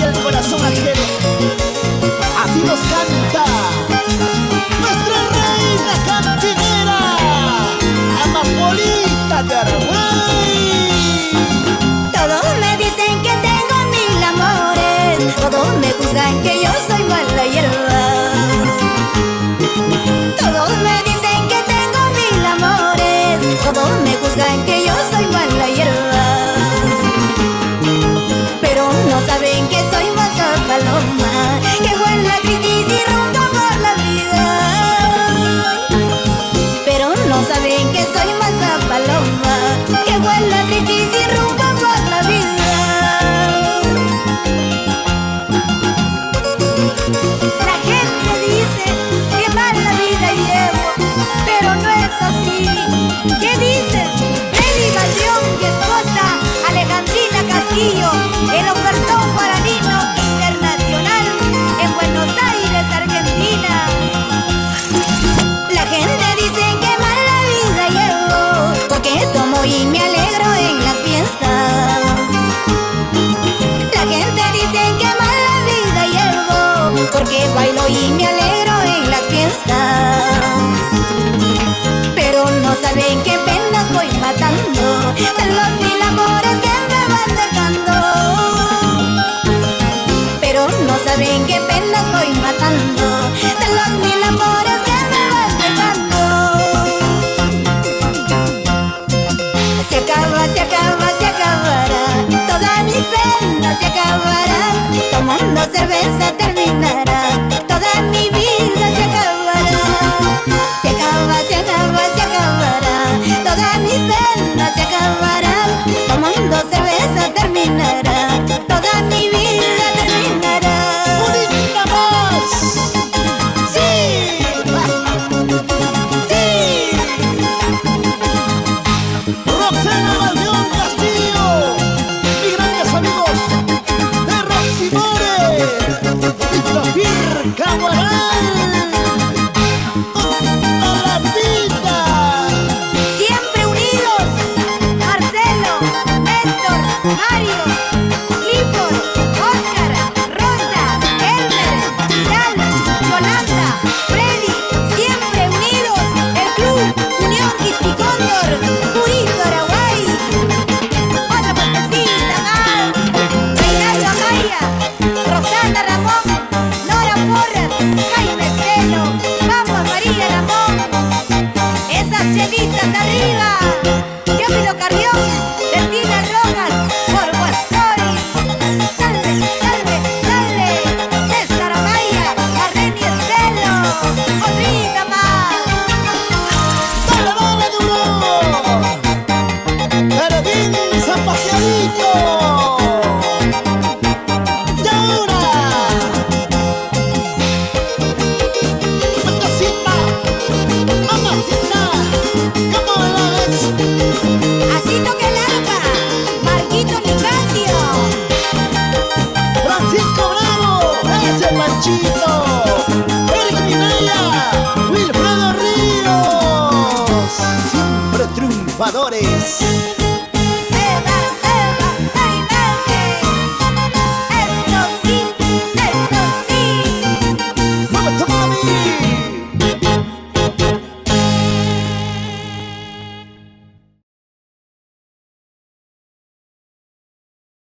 el corazón ajeno. Así nos canta nuestra reina cantinera, Amapolita de Araguay. Todos me dicen que tengo mil amores, todos me juzgan que yo soy mala hierba. Todos me dicen que tengo mil amores, todos me juzgan que yo soy mala hierba. Pero no saben que soy masa paloma, que vuela crisis y ronda por la vida. Pero no saben que soy masa paloma, que vuela crisis y ronda por la vida. La gente dice que mala vida llevo, pero no es así. ¿Qué dices? Freddy Baldón y esposa Alejandrina Castillo, el ofertón guaranino internacional en Buenos Aires, Argentina. La gente dice que mala vida llevo, porque tomo y me alegro en las fiestas. La gente dice que mala vida llevo, porque bailo y me alegro en las fiestas. Pero no saben qué penas voy matando de los mil amores que me van dejando. Pero no saben qué penas voy matando de los mil amores que me van dejando. Se acaba, se acaba, se acabará, toda mi pena se acabará. Tomando cerveza terminará, toda mi vida se acabará. Se acaba, se acaba, se acabará, toda mi pena se acabará. Tomando cerveza terminará, toda mi vida terminará. ¡Bonita más! ¡Sí! ¡Sí! Roxana Baldón Castillo, mis grandes amigos de Roxy More y Tafir Caguaral. ¡Toda la vida! Siempre unidos, Marcelo, Néstor, Mario, Clifford, Oscar, Rosa, Elmer, Vidal, Yolanda, Freddy, siempre unidos, el club Unión Quisquicóndor, Purito, Araguay. Otra partecita más, Reinaldo Amaya, Rosana Ramón, Nora Porras, Jaime Celo, vamos María Ramón, esas chelitas arriba, Teófilo Carrión, Bertina Rojas, por Guascori, dale, dale, dale, César Amaya, Arreni Estelo, otrita más. ¡Dale, dale, duro! ¡Peredín San Paseadito! ¡Y ahora! ¡Mamacita! ¡Mamacita! ¿Cómo la ves? Así toca el arpa, Marquito Nicasio. ¡Francisco Bravo! ¡Ese Panchito!